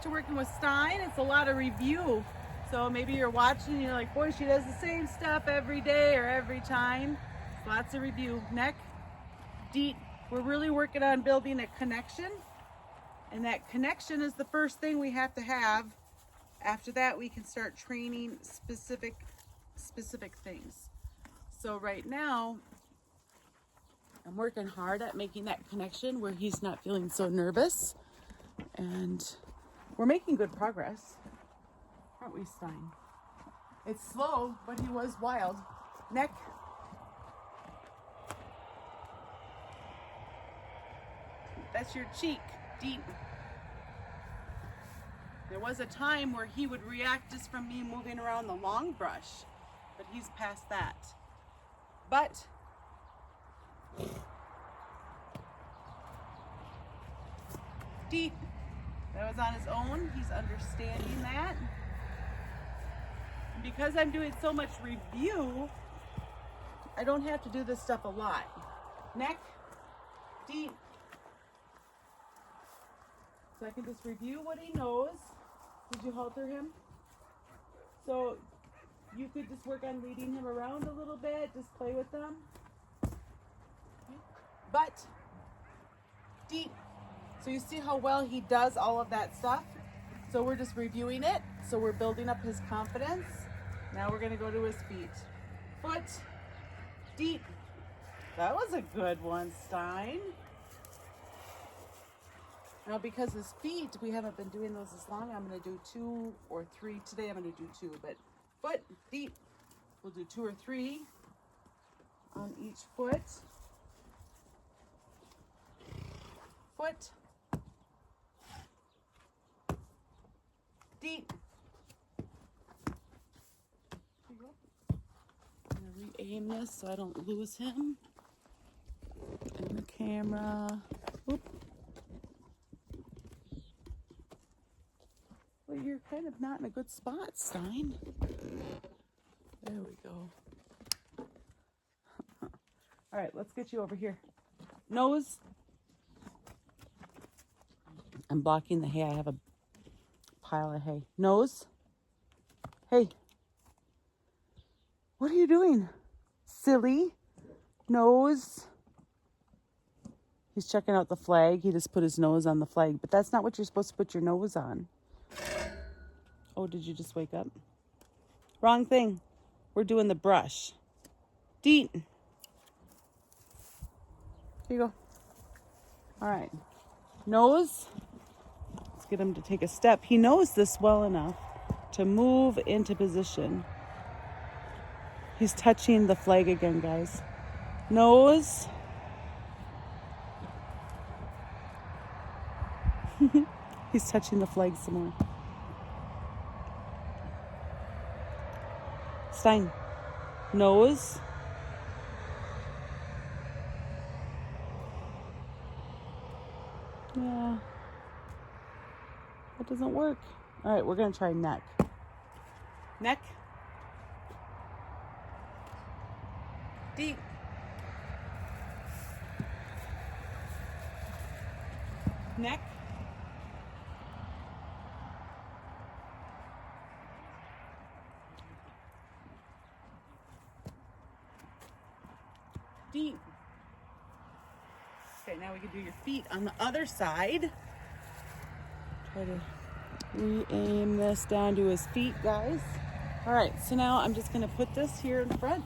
back to working with Stein. It's a lot of review. So maybe you're watching and you're like, boy, she does the same stuff every day or every time. Lots of review. Neck, deep. We're really working on building a connection. And that connection is the first thing we have to have. After that, we can start training specific things. So right now, I'm working hard at making that connection where he's not feeling so nervous. And we're making good progress, aren't we, Stein? It's slow, but he was wild. Neck. That's your cheek, deep. There was a time where he would react just from me moving around the long brush, but he's past that. But deep. That was on his own. He's understanding that. And because I'm doing so much review, I don't have to do this stuff a lot. Neck, deep. So I can just review what he knows. Did you halter him? So you could just work on leading him around a little bit, just play with them. But deep. So you see how well he does all of that stuff? So we're just reviewing it. So we're building up his confidence. Now we're gonna go to his feet. Foot, deep. That was a good one, Stein. Now because his feet, we haven't been doing those as long, I'm gonna do 2 or 3. Today I'm gonna do 2, but foot, deep. We'll do 2 or 3 on each foot. Foot, deep. I'm gonna re-aim this so I don't lose him. And the camera. Oop. Well, you're kind of not in a good spot, Stein. There we go. All right, let's get you over here. Nose. I'm blocking the hay. I have a pile of hay. Nose. Hey. What are you doing? Silly. Nose. He's checking out the flag. He just put his nose on the flag, but that's not what you're supposed to put your nose on. Oh, did you just wake up? Wrong thing. We're doing the brush. Deet. Here you go. All right. Nose. Let's get him to take a step. He knows this well enough to move into position. He's touching the flag again, guys. Nose. He's touching the flag some more. Stein. Nose. Yeah. That doesn't work. All right, we're going to try neck. Neck. Deep. Neck. Deep. Okay, now we can do your feet on the other side. Try to re-aim this down to his feet, guys. All right, so now I'm just gonna put this here in front.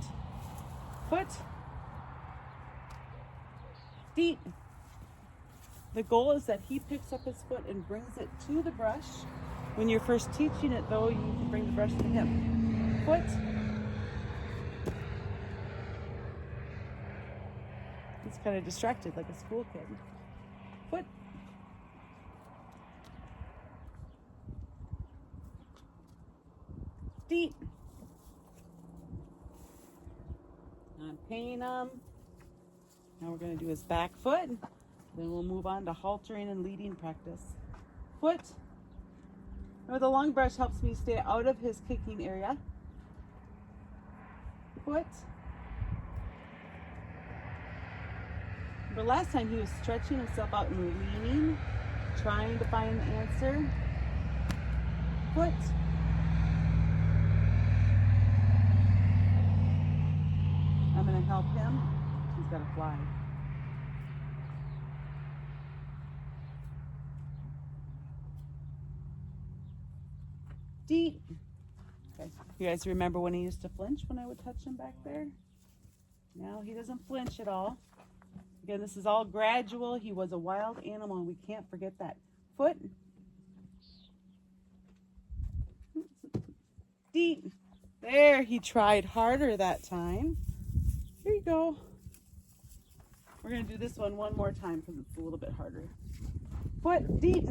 Foot. Deep. The goal is that he picks up his foot and brings it to the brush. When you're first teaching it though, you can bring the brush to him. Foot. He's kind of distracted like a school kid. Foot. Deep. I'm paying him. Now we're going to do his back foot. Then we'll move on to haltering and leading practice. Foot. Now the long brush helps me stay out of his kicking area. Foot. But last time he was stretching himself out and leaning, trying to find an answer. foot. I'm going to help him. He's got to fly. Deep. Okay. You guys remember when he used to flinch when I would touch him back there? Now he doesn't flinch at all. Again, this is all gradual. He was a wild animal, and we can't forget that. Foot. Deep. There, he tried harder that time. Here you go. We're going to do this one more time because it's a little bit harder. Foot. Deep.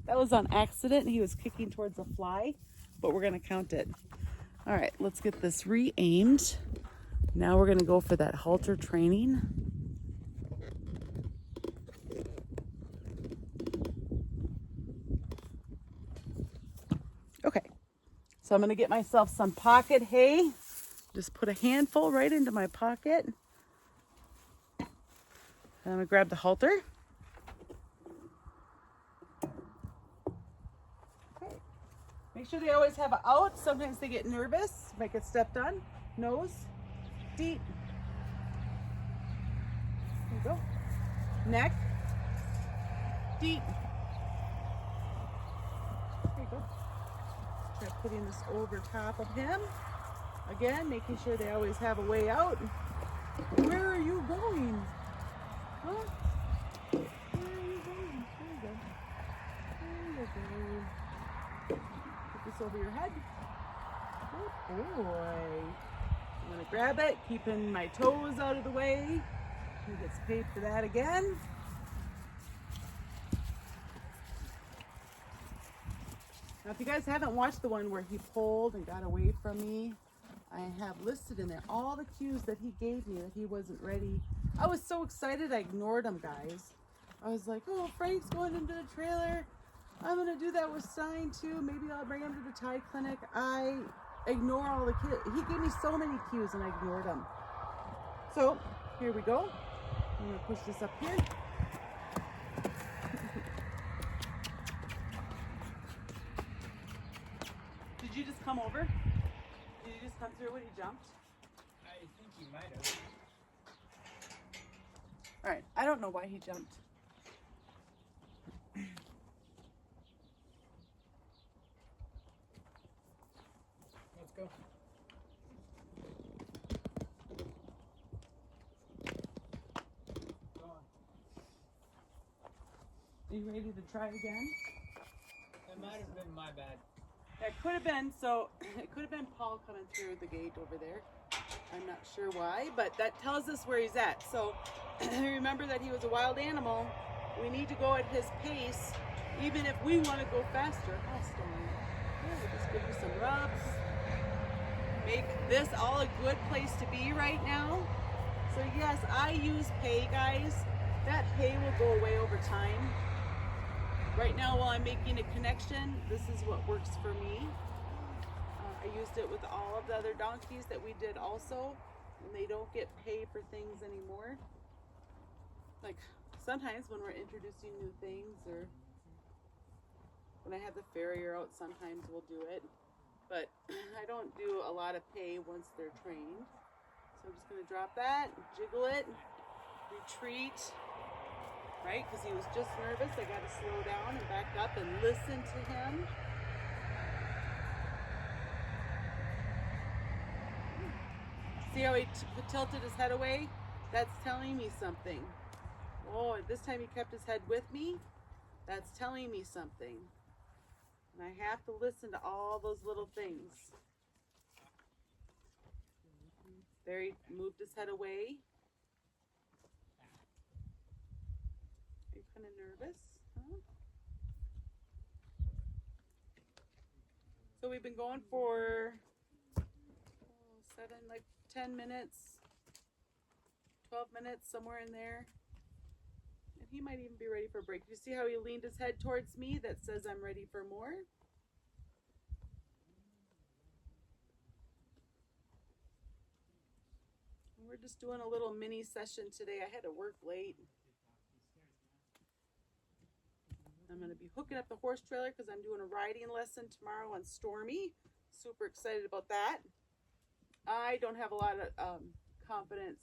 That was on accident. He was kicking towards a fly, but we're going to count it. All right, let's get this re-aimed. Now we're going to go for that halter training. Okay, so I'm going to get myself some pocket hay. Just put a handful right into my pocket. And I'm going to grab the halter. Okay. Make sure they always have it out. Sometimes they get nervous, might get stepped on. Nose, deep. There you go. Neck, deep. There you go. Try putting this over top of him. Again, making sure they always have a way out. Where are you going? Huh? Where are you going? There you go. There you go. Put this over your head. Good boy. I'm going to grab it, keeping my toes out of the way. He gets paid for that again. Now, if you guys haven't watched the one where he pulled and got away from me, I have listed in there all the cues that he gave me that he wasn't ready. I was so excited I ignored him, guys. I was like, oh, Frank's going into the trailer. I'm going to do that with Stein too. Maybe I'll bring him to the tie clinic. I ignore all the cues. He gave me so many cues and I ignored them. So here we go. I'm going to push this up here. Did you just come over? Did you just come through when he jumped? I think he might have. All right, I don't know why he jumped. Let's go. Go on. Are you ready to try again? That might have been my bad. It could have been, so it could have been Paul coming through the gate over there. I'm not sure why, but that tells us where he's at. So remember that he was a wild animal. We need to go at his pace, even if we want to go faster. Oh, Stone. Yeah, we'll just give you some rubs. Make this all a good place to be right now. So yes, I use pay, guys. That pay will go away over time. Right now, while I'm making a connection, this is what works for me. I used it with all of the other donkeys that we did also, and they don't get paid for things anymore. Like sometimes when we're introducing new things, or when I have the farrier out, sometimes we'll do it. But I don't do a lot of pay once they're trained. So I'm just gonna drop that, jiggle it, retreat. Right, because he was just nervous. I got to slow down and back up and listen to him. See how he tilted his head away? That's telling me something. Oh, this time he kept his head with me. That's telling me something. And I have to listen to all those little things. There, he moved his head away. Kind of nervous, huh? So we've been going for 10 minutes, 12 minutes, somewhere in there. And he might even be ready for a break. You see how he leaned his head towards me? That says I'm ready for more. And we're just doing a little mini session today. I had to work late. I'm going to be hooking up the horse trailer because I'm doing a riding lesson tomorrow on Stormy. Super excited about that. I don't have a lot of confidence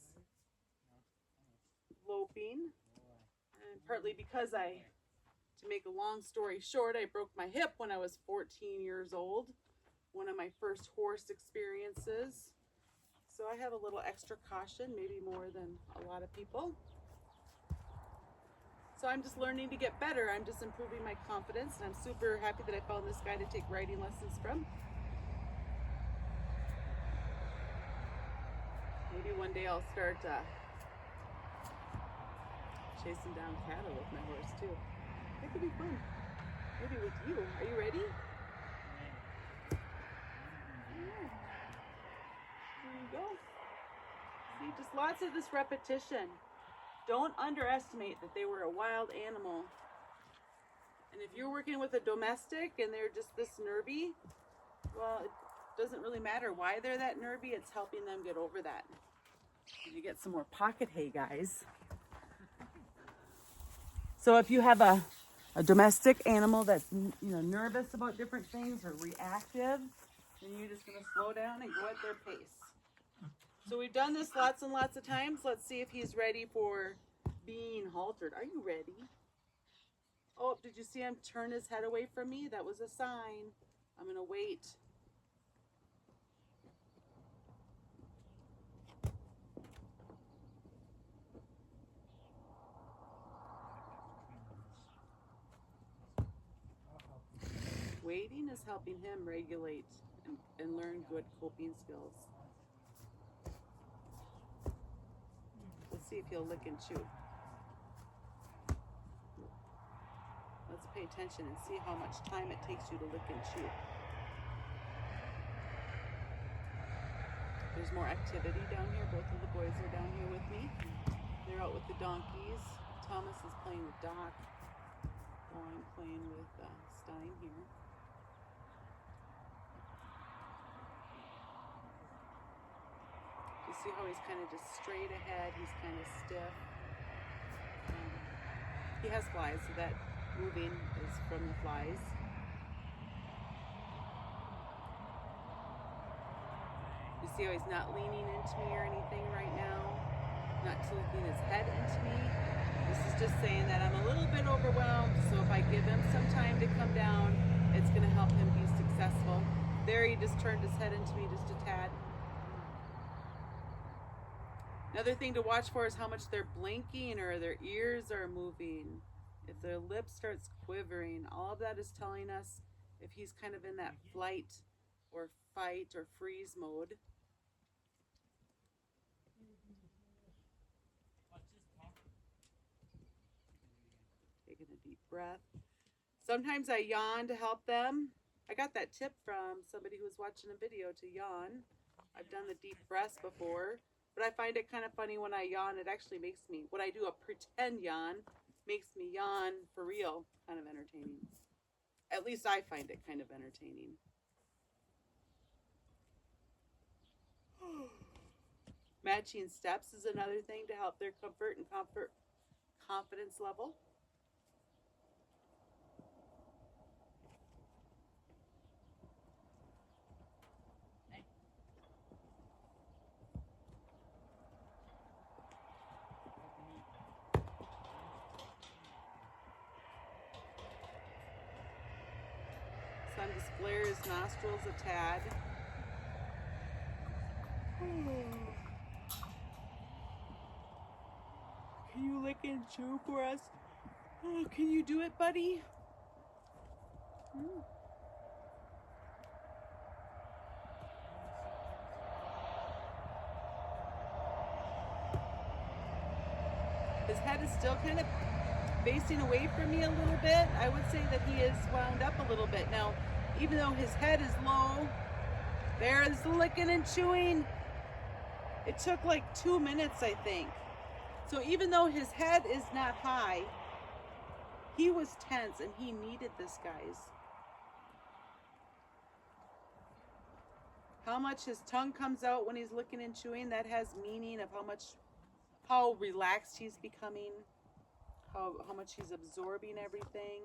loping, and partly because to make a long story short, I broke my hip when I was 14 years old. One of my first horse experiences. So I have a little extra caution, maybe more than a lot of people. So I'm just learning to get better. I'm just improving my confidence, and I'm super happy that I found this guy to take riding lessons from. Maybe one day I'll start chasing down cattle with my horse too. That could be fun. Maybe with you. Are you ready? Yeah. There you go. See, just lots of this repetition. Don't underestimate that they were a wild animal. And if you're working with a domestic and they're just this nervy, well, it doesn't really matter why they're that nervy. It's helping them get over that. And you get some more pocket hay, guys. So if you have a domestic animal that's nervous about different things or reactive, then you're just going to slow down and go at their pace. So we've done this lots and lots of times. Let's see if he's ready for being haltered. Are you ready? Oh, did you see him turn his head away from me? That was a sign. I'm going to wait. Waiting is helping him regulate and learn good coping skills. Let's see if he'll lick and chew. Let's pay attention and see how much time it takes you to lick and chew. There's more activity down here. Both of the boys are down here with me. They're out with the donkeys. Thomas is playing with Doc. Oh, I'm playing with Stein here. You see how he's kind of just straight ahead. He's kind of stiff. He has flies, so that moving is from the flies. You see how he's not leaning into me or anything right now? Not tilting his head into me. This is just saying that I'm a little bit overwhelmed, so if I give him some time to come down, it's going to help him be successful. There, he just turned his head into me just a tad. Another thing to watch for is how much they're blinking or their ears are moving. If their lip starts quivering, all of that is telling us if he's kind of in that flight or fight or freeze mode. Taking a deep breath. Sometimes I yawn to help them. I got that tip from somebody who was watching a video to yawn. I've done the deep breaths before. But I find it kind of funny when I yawn. It actually makes me, when I do a pretend yawn, makes me yawn for real, kind of entertaining. At least I find it kind of entertaining. Matching steps is another thing to help their comfort and confidence level. Sun just flare his nostrils a tad. Can you lick and chew for us? Oh, can you do it, buddy? His head is still kind of facing away from me a little bit. I would say that he is wound up a little bit. Now, even though his head is low, there's the licking and chewing. It took like 2 minutes, I think. So even though his head is not high, he was tense and he needed this, guys. How much his tongue comes out when he's licking and chewing, that has meaning of how relaxed he's becoming, how much he's absorbing everything.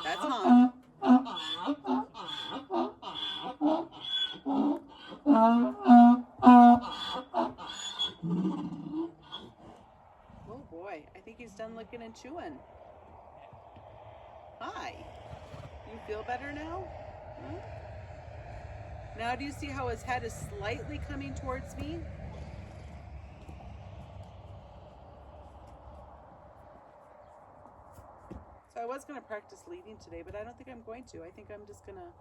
That's honk. Oh boy, I think he's done licking and chewing. Hi. You feel better now? Huh? Now do you see how his head is slightly coming towards me? So I was going to practice leading today, but I don't think I'm going to. I think I'm just going to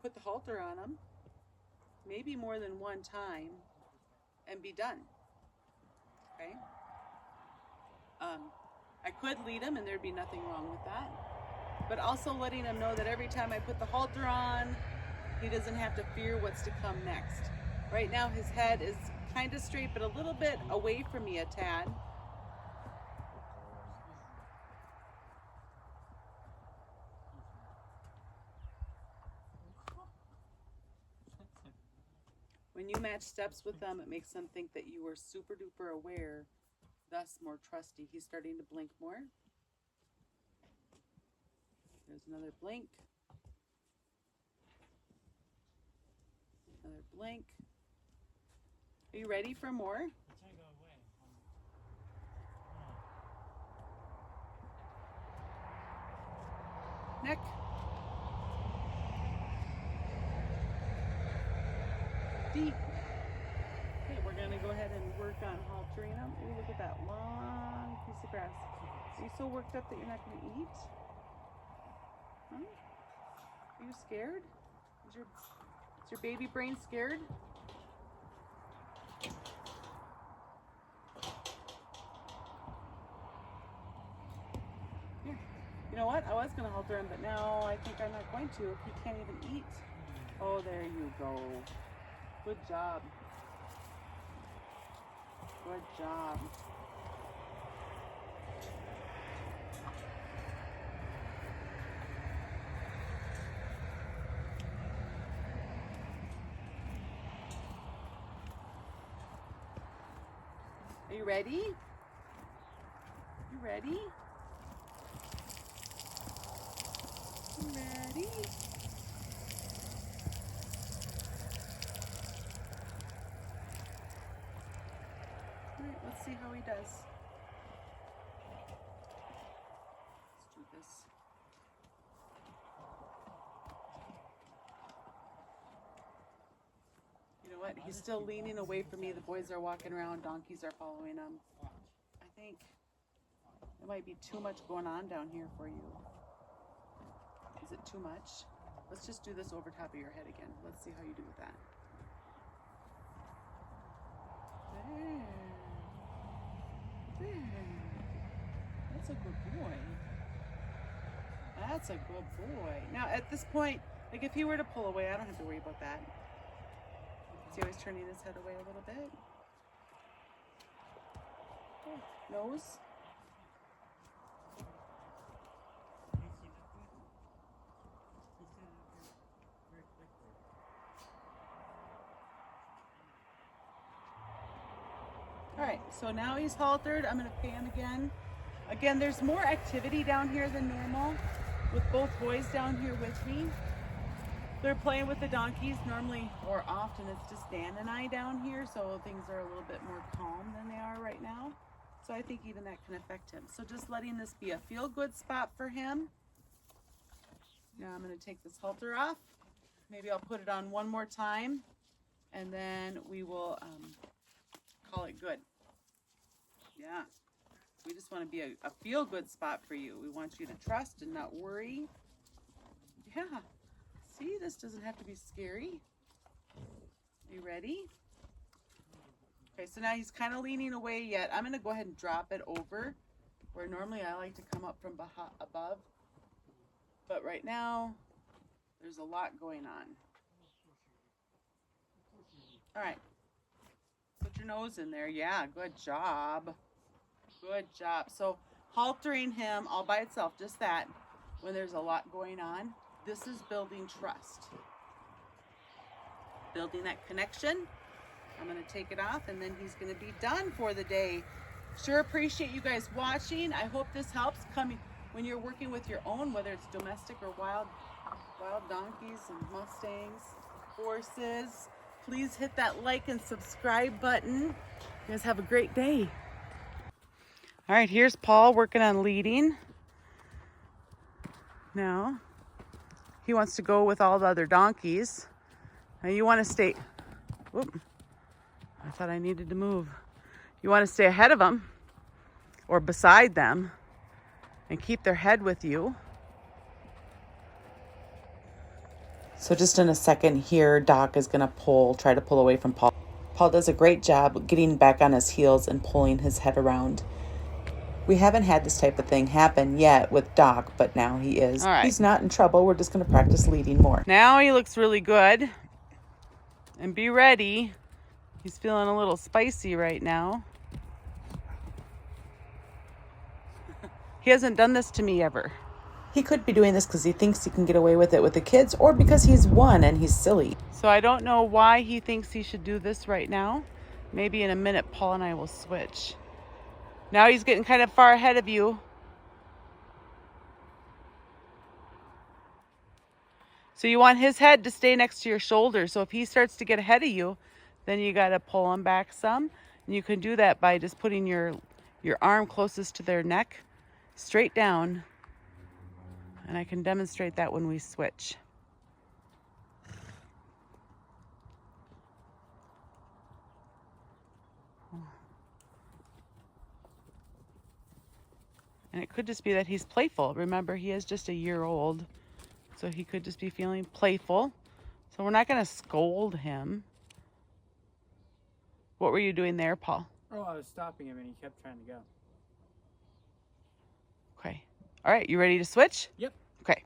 put the halter on him, maybe more than one time, and be done. Okay? I could lead him and there'd be nothing wrong with that. But also letting him know that every time I put the halter on, he doesn't have to fear what's to come next. Right now his head is kind of straight, but a little bit away from me a tad. When you match steps with them, it makes them think that you are super duper aware, thus more trusty. He's starting to blink more. There's another blink. Another blink. Are you ready for more? Neck. Deep. Okay, we're going to go ahead and work on haltering him. Ooh, look at that long piece of grass. Are you so worked up that you're not going to eat? Huh? Are you scared? Is your baby brain scared? Here. You know what? I was going to halter him, but now I think I'm not going to if he can't even eat. Oh, there you go. Good job. Good job. Are you ready? You ready? You ready? Alright, let's see how he does. Let's do this. You know what? He's still leaning away from me. The boys are walking around. Donkeys are following him. I think there might be too much going on down here for you. Is it too much? Let's just do this over top of your head again. Let's see how you do with that. There. There. That's a good boy. That's a good boy. Now at this point, like if he were to pull away, I don't have to worry about that. See how he's turning his head away a little bit? Oh, nose. All right, so now he's haltered. I'm gonna pay him again. Again, there's more activity down here than normal with both boys down here with me. They're playing with the donkeys. Normally, or often, it's just Dan and I down here, so things are a little bit more calm than they are right now. So I think even that can affect him. So just letting this be a feel-good spot for him. Now I'm gonna take this halter off. Maybe I'll put it on one more time, and then we will call it good. Yeah, we just want to be a feel-good spot for you. We want you to trust and not worry. Yeah, see, this doesn't have to be scary. Are you ready? Okay, so now he's kind of leaning away yet. I'm going to go ahead and drop it over where normally I like to come up from above. But right now, there's a lot going on. All right. Put your nose in there. Yeah, good job. Good job. So haltering him all by itself, just that, when there's a lot going on, this is building trust. building that connection. I'm gonna take it off and then he's gonna be done for the day. Sure appreciate you guys watching. I hope this helps coming when you're working with your own, whether it's domestic or wild donkeys and mustangs, horses. Please hit that like and subscribe button. You guys have a great day. All right, here's Paul working on leading. Now, he wants to go with all the other donkeys. Now you want to stay, whoop, I thought I needed to move. You want to stay ahead of them or beside them and keep their head with you. So just in a second here, Doc is going to try to pull away from Paul. Paul does a great job getting back on his heels and pulling his head around. We haven't had this type of thing happen yet with Doc, but now he is. All right. He's not in trouble. We're just going to practice leading more. Now he looks really good. And be ready. He's feeling a little spicy right now. He hasn't done this to me ever. He could be doing this because he thinks he can get away with it with the kids or because he's won and he's silly. So I don't know why he thinks he should do this right now. Maybe in a minute, Paul and I will switch. Now he's getting kind of far ahead of you. So you want his head to stay next to your shoulder. So if he starts to get ahead of you, then you got to pull him back some. And you can do that by just putting your arm closest to their neck, straight down. And I can demonstrate that when we switch. And it could just be that he's playful. Remember, he is just a year old. So he could just be feeling playful. So we're not going to scold him. What were you doing there, Paul? Oh, I was stopping him and he kept trying to go. Okay. All right, you ready to switch? Yep. Okay.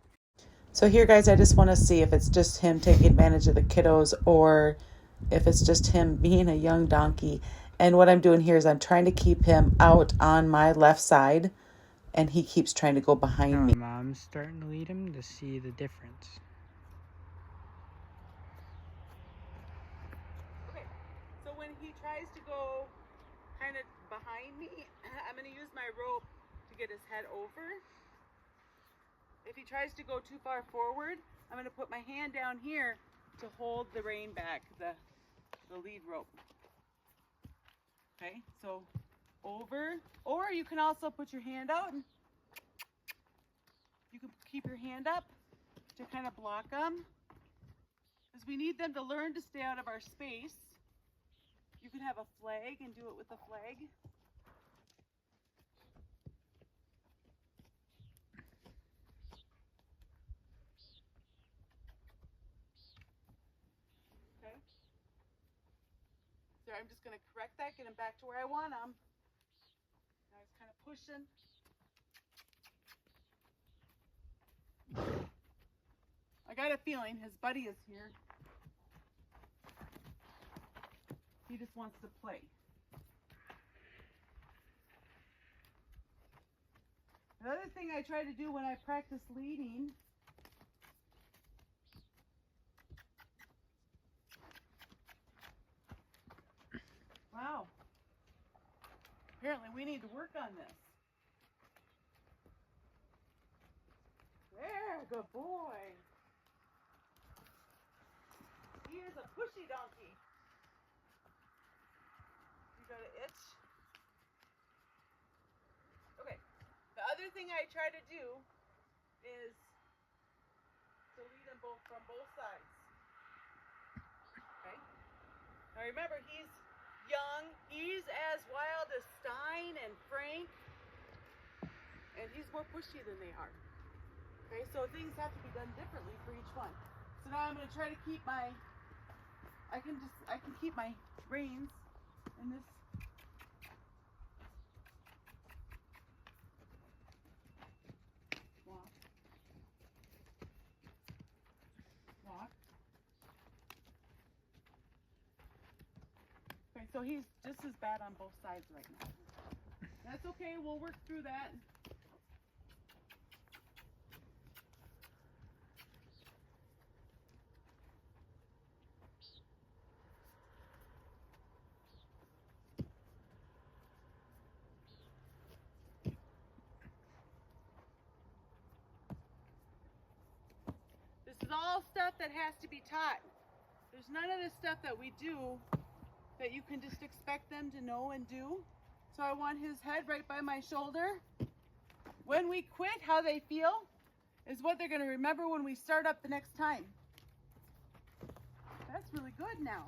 So here, guys, I just want to see if it's just him taking advantage of the kiddos or if it's just him being a young donkey. And what I'm doing here is I'm trying to keep him out on my left side. And he keeps trying to go behind me. Mom's starting to lead him to see the difference. Okay, so when he tries to go kind of behind me, I'm going to use my rope to get his head over. If he tries to go too far forward, I'm going to put my hand down here to hold the rein back, the lead rope. Okay, so over, or you can also put your hand out and you can keep your hand up to kind of block them because we need them to learn to stay out of our space. You can have a flag and do it with a flag. Okay. So I'm just going to correct that, get him back to where I want him. Now he's kind of pushing. I got a feeling his buddy is here. He just wants to play. Another thing I try to do when I practice leading wow. Apparently we need to work on this. There, good boy. He is a pushy donkey. You got an itch? Okay. The other thing I try to do is to lead them from both sides. Okay. Now remember, he's young. He's as wild as Stein and Frank, and he's more pushy than they are. Okay, so things have to be done differently for each one. So now I'm going to try to keep my, I can keep my reins in this. Walk. Okay, so he's just as bad on both sides right now. That's okay, we'll work through that. This is all stuff that has to be taught. There's none of this stuff that we do that you can just expect them to know and do. So I want his head right by my shoulder. When we quit, how they feel is what they're going to remember when we start up the next time. That's really good now.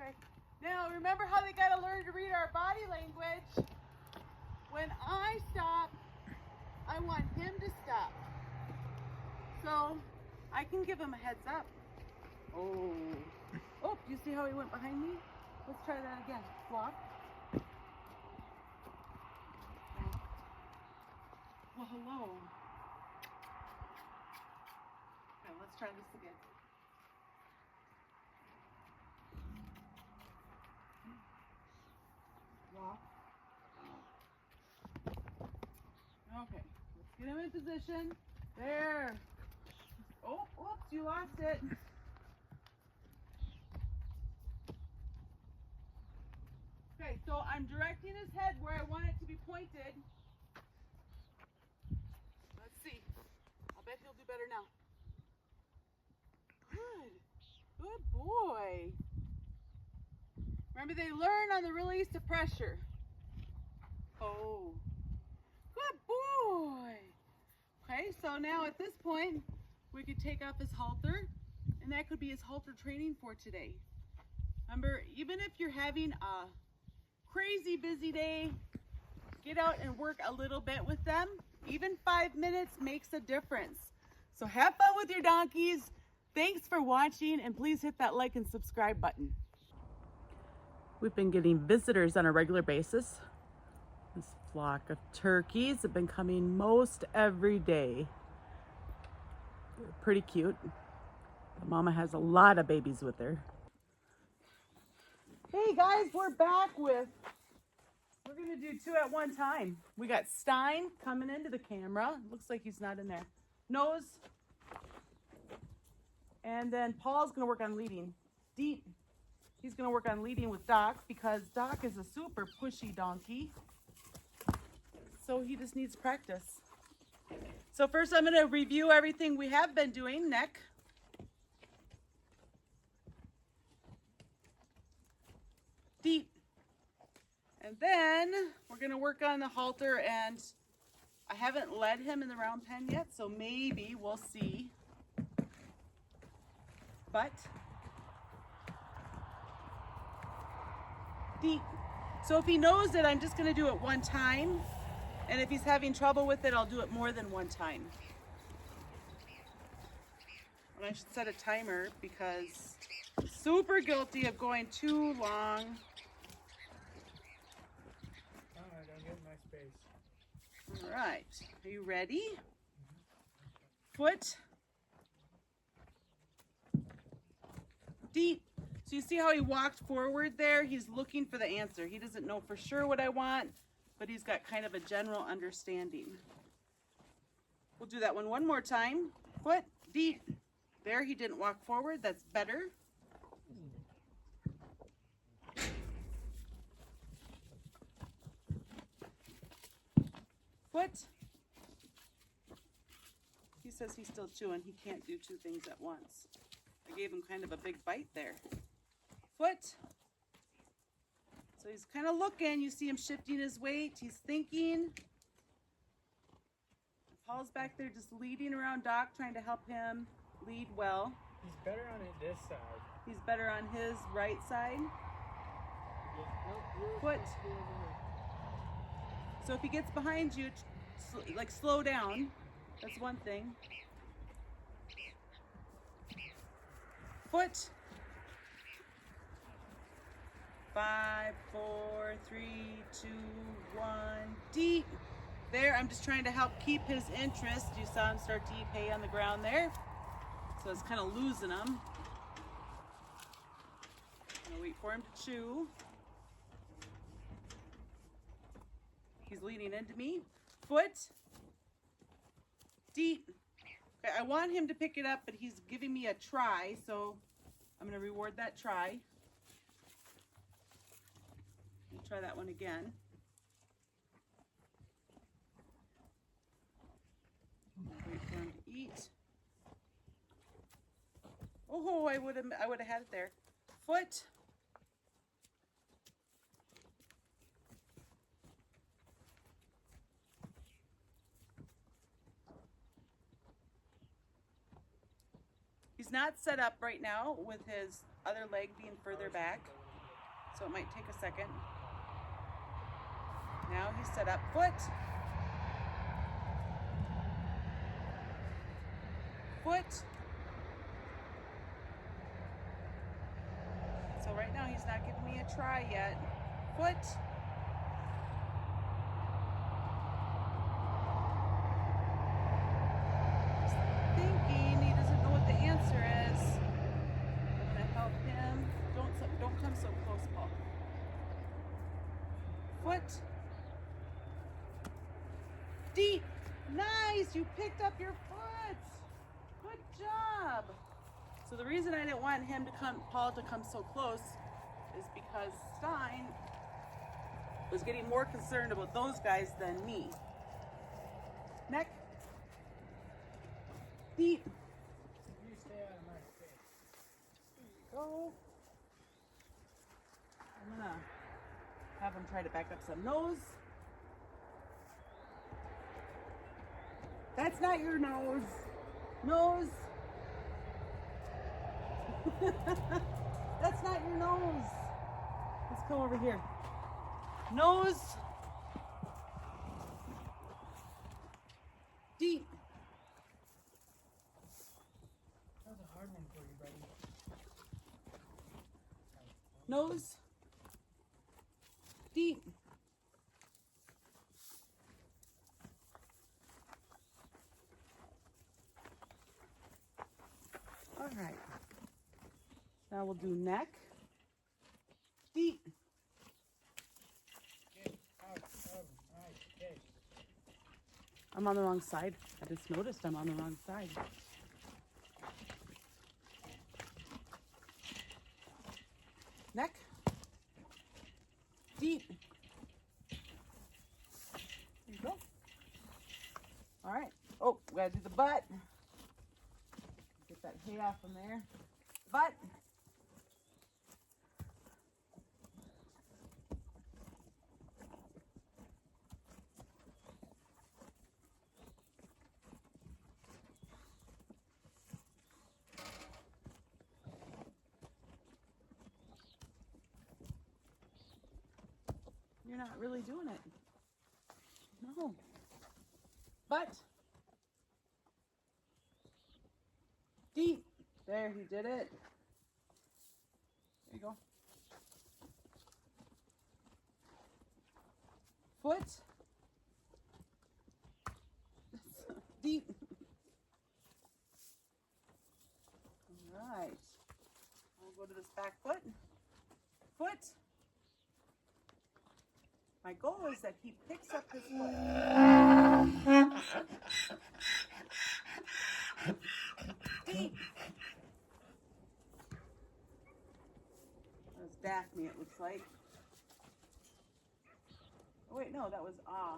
Okay. Now remember how they got to learn to read our body language. When I stop, I want him to stop. So I can give him a heads up. Oh, you see how he went behind me? Let's try that again. Walk. Well, hello. Okay, let's try this again. Walk. Okay, let's get him in position. There. Oh, oops, you lost it. Okay, so I'm directing his head where I want it to be pointed. Let's see. I'll bet he'll do better now. Good. Good boy. Remember, they learn on the release of pressure. Oh. Good boy. Okay, so now at this point, we could take off his halter, and that could be his halter training for today. Remember, even if you're having a crazy busy day, get out and work a little bit with them. Even 5 minutes makes a difference. So have fun with your donkeys. Thanks for watching, and please hit that like and subscribe button. We've been getting visitors on a regular basis. This flock of turkeys have been coming most every day. They're pretty cute. The mama has a lot of babies with her. Hey guys, we're gonna do 2 at one time. We got Stein coming into the camera. Looks like he's not in there. Nose. And then Paul's gonna work on leading. Deep. He's gonna work on leading with Doc because Doc is a super pushy donkey. So he just needs practice. So first I'm gonna review everything we have been doing. Neck. Deep. And then we're gonna work on the halter, and I haven't led him in the round pen yet, so maybe we'll see. But deep. So if he knows it, I'm just gonna do it one time. And if he's having trouble with it, I'll do it more than one time. And I should set a timer because I'm super guilty of going too long. Oh, I don't get my space. All right, are you ready? Foot. Deep. So you see how he walked forward there? He's looking for the answer. He doesn't know for sure what I want, but he's got kind of a general understanding. We'll do that one more time. Foot. Deep. There, he didn't walk forward. That's better. Foot. He says he's still chewing. He can't do 2 things at once. I gave him kind of a big bite there. Foot. So he's kind of looking. You see him shifting his weight. He's thinking. Paul's back there just leading around Doc, trying to help him lead well. He's better on this side. He's better on his right side. Foot. So if he gets behind you, like slow down. That's one thing. Foot. 5, 4, 3, 2, 1. Deep. There, I'm just trying to help keep his interest. You saw him start to eat hay on the ground there. So it's kind of losing him. I'm gonna wait for him to chew. He's leaning into me. Foot. Deep. Okay, I want him to pick it up, but he's giving me a try, so I'm gonna reward that try. We'll try that one again. Wait for him to eat. Oh, I would have had it there. Foot. He's not set up right now with his other leg being further back, so it might take a second. Now he's set up. Foot. Foot. So right now he's not giving me a try yet. Foot. He's thinking, he doesn't know what the answer is. I'm gonna help him. Don't come so close, Paul. Foot. Deep. Nice, you picked up your foot. Good job. So the reason I didn't want Paul to come so close is because Stein was getting more concerned about those guys than me. Neck. Deep. You stay out of my face. There you go. I'm gonna have him try to back up some. Nose. That's not your nose. Nose. That's not your nose. Let's come over here. Nose. Deep. That was a hard one for you, buddy. Nose. Deep. All right. Now we'll do neck. Deep. Get out of my face. I'm on the wrong side. I just noticed I'm on the wrong side. Neck. Deep. There you go. All right. Oh, we gotta do the butt. Get that hay off from there. Butt. You're not really doing it. No. Butt. Deep. There, he did it. There you go. Foot. Deep. All right. I'll go to this back foot. Foot. My goal is that he picks up his foot. Deep. That was Daphne, it looks like. Oh, wait, no, that was ah.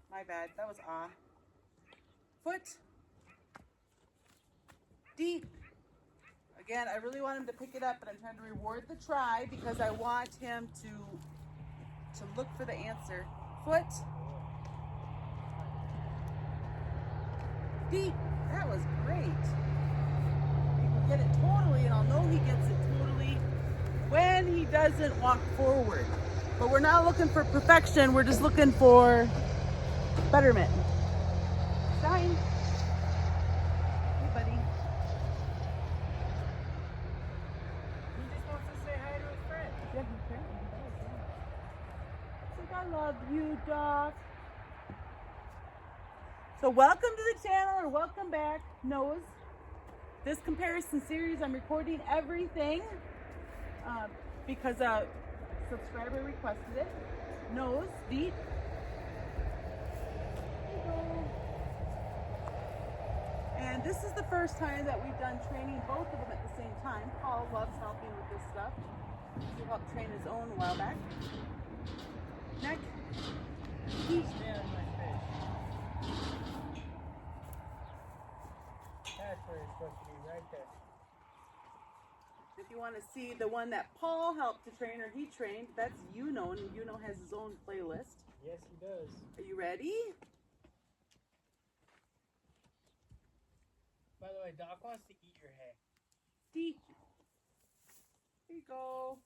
My bad, that was ah. Foot. Deep. Again, I really want him to pick it up, but I'm trying to reward the try because I want him to look for the answer. Foot. Deep. That was great. You can get it totally, and I'll know he gets it totally when he doesn't walk forward. But we're not looking for perfection. We're just looking for betterment. Stein. Hey, buddy. He just wants to say hi to his friend. Yeah, apparently he does, yeah. I love you, Doc. So welcome to the channel, or welcome back, Nose. This comparison series, I'm recording everything because a subscriber requested it. Nose, deep. There you go. And this is the first time that we've done training both of them at the same time. Paul loves helping with this stuff. He helped train his own a while back. Neck. Deep. Stay out of my face. That's where it's supposed to be, right there. If you want to see the one that Paul helped to train or he trained, that's Yuno, and Yuno has his own playlist. Yes, he does. Are you ready? By the way, Doc wants to eat your hay. Deep. Here you go.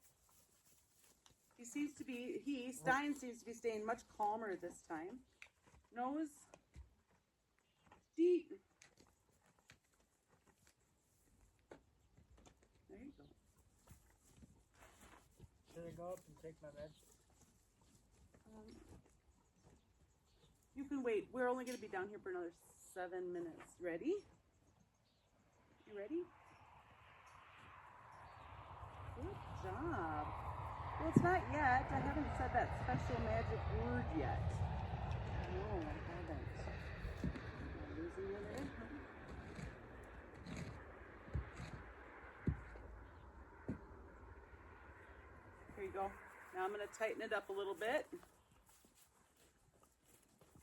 Stein seems to be staying much calmer this time. Nose. Deep. There you go. Should I go up and take my med? You can wait. We're only going to be down here for another 7 minutes. Ready? You ready? Good job. Well, it's not yet. I haven't said that special magic word yet. No, I haven't. Am I losing you there? Here you go. Now I'm going to tighten it up a little bit.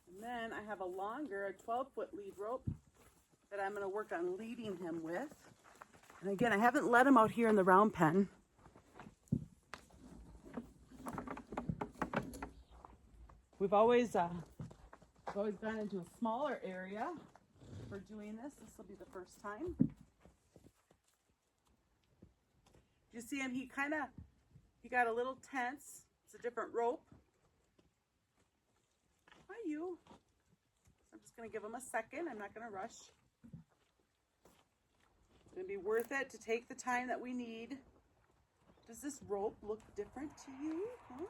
And then I have a longer, a 12-foot lead rope that I'm going to work on leading him with. And again, I haven't let him out here in the round pen. We've always gone into a smaller area for doing this. This will be the first time. You see him? He got a little tense. It's a different rope. Hi, you. So I'm just going to give him a second. I'm not going to rush. It's going to be worth it to take the time that we need. Does this rope look different to you? Huh?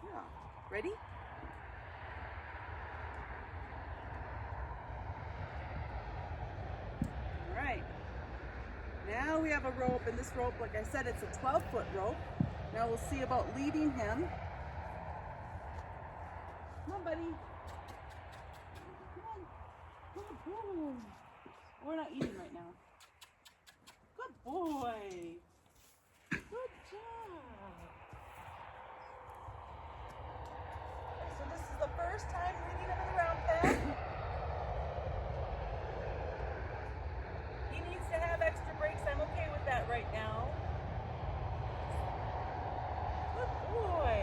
Yeah. Ready? All right. Now we have a rope, and this rope, like I said, it's a 12-foot rope. Now we'll see about leading him. Come on, buddy. Come on. Good boy. We're not eating right now. Good boy. Good job. So this is the first time leading him in the round pen. He needs to have extra brakes. I'm okay with that right now. Good boy.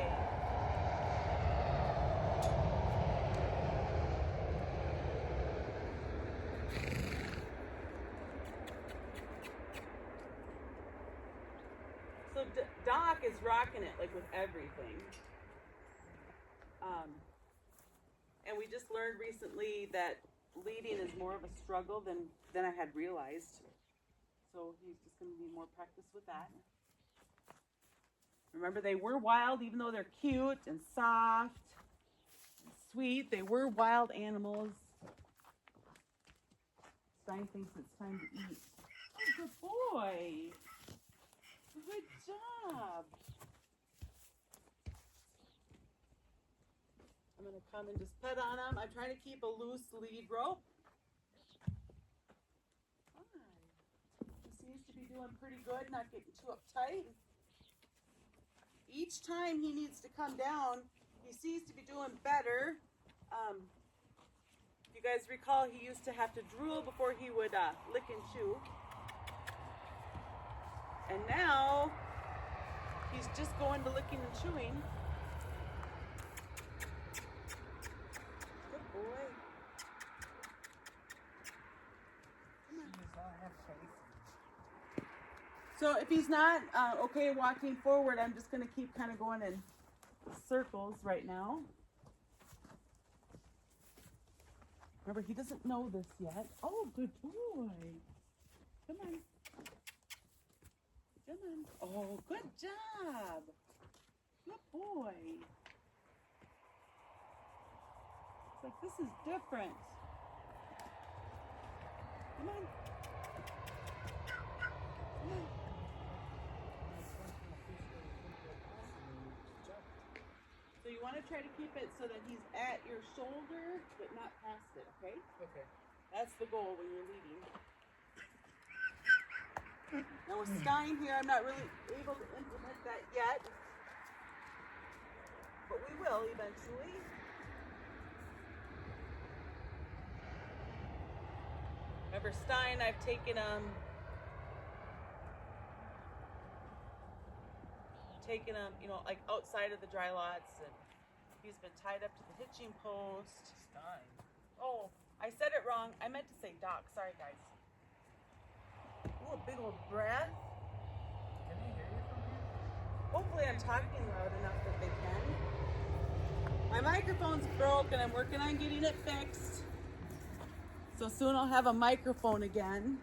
So Doc is rocking it like with everything. And we just learned recently that leading is more of a struggle than I had realized. So he's just going to need more practice with that. Remember, they were wild, even though they're cute and soft and sweet. They were wild animals. Stein thinks it's time to eat. Oh, good boy. Good job. I'm going to come and just pet on him. I'm trying to keep a loose lead rope. He seems to be doing pretty good, not getting too uptight. Each time he needs to come down, he seems to be doing better. If you guys recall, he used to have to drool before he would lick and chew. And now, he's just going to licking and chewing. Good boy. Come on. So if he's not okay walking forward, I'm just going to keep kind of going in circles right now. Remember, he doesn't know this yet. Oh, good boy. Come on. Come on. Oh, good job. Good boy. It's like, this is different. Come on. Come on. So you want to try to keep it so that he's at your shoulder, but not past it, okay? Okay. That's the goal when you're leading. Now with Stein here, I'm not really able to implement that yet, but we will eventually. Remember Stein, I've taken taken him, you know, like outside of the dry lots, and he's been tied up to the hitching post. Stein. Oh, I said it wrong. I meant to say Doc. Sorry, guys. Ooh, a big old breath. Can they hear you from here? Hopefully I'm talking loud enough that they can. My microphone's broke and I'm working on getting it fixed. So soon I'll have a microphone again.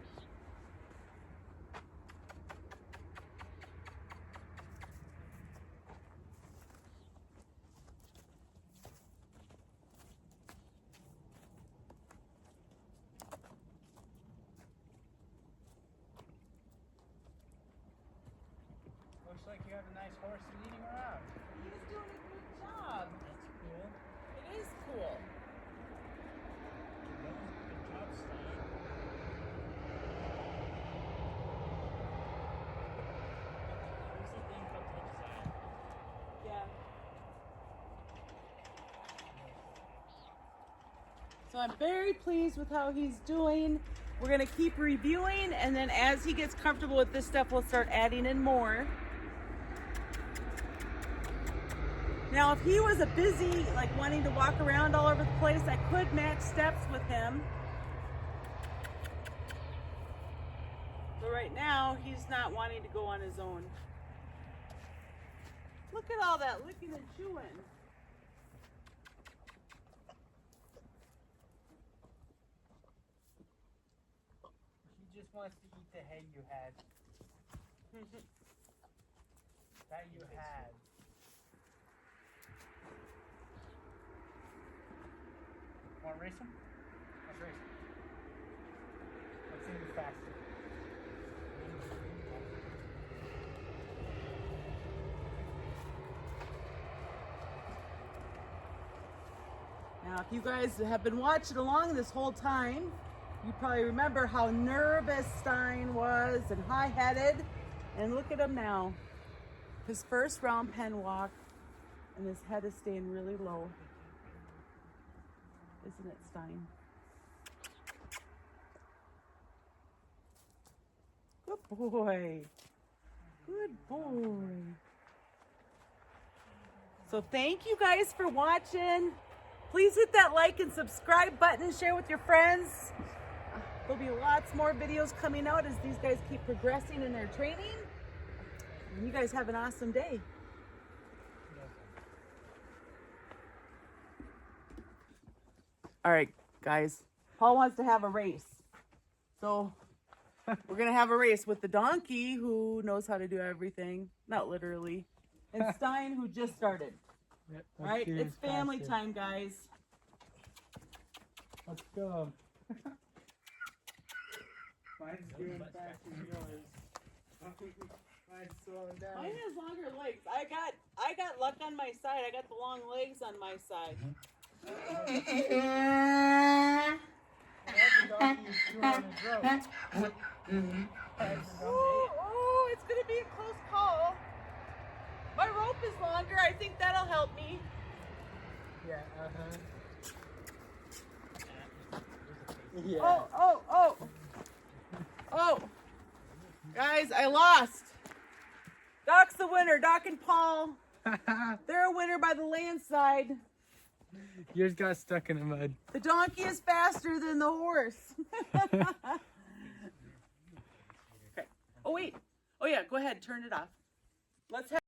Looks like you have a nice horse leading around. He's doing a good job. That's cool. It is cool. Good job, Stein. Here's the thing called touch side. Yeah. So I'm very pleased with how he's doing. We're going to keep reviewing, and then as he gets comfortable with this stuff, we'll start adding in more. Now, if he was a busy, like wanting to walk around all over the place, I could match steps with him. But right now, he's not wanting to go on his own. Look at all that licking and chewing. He just wants to eat the hay you had. That you had. Want to race him? Let's race him. Let's see who's faster. Now, if you guys have been watching along this whole time, you probably remember how nervous Stein was and high-headed. And look at him now. His first round pen walk, and his head is staying really low. Isn't it, Stein? Good boy. Good boy. So thank you guys for watching. Please hit that like and subscribe button, share with your friends. There'll be lots more videos coming out as these guys keep progressing in their training. And you guys have an awesome day. All right, guys. Paul wants to have a race. So we're going to have a race with the donkey, who knows how to do everything. Not literally. And Stein, who just started. Yep, All right, it's family time, guys. Let's go. Mine's doing faster than yours. Mine's slowing down. Mine has longer legs. I got luck on my side. I got the long legs on my side. Oh, it's gonna be a close call. My rope is longer. I think that'll help me. Yeah, Yeah. Oh. Guys, I lost. Doc's the winner. Doc and Paul. They're a winner by the landslide. Yours got stuck in the mud. The donkey is faster than the horse. Okay. Oh, wait. Oh, yeah. Go ahead. Turn it off. Let's have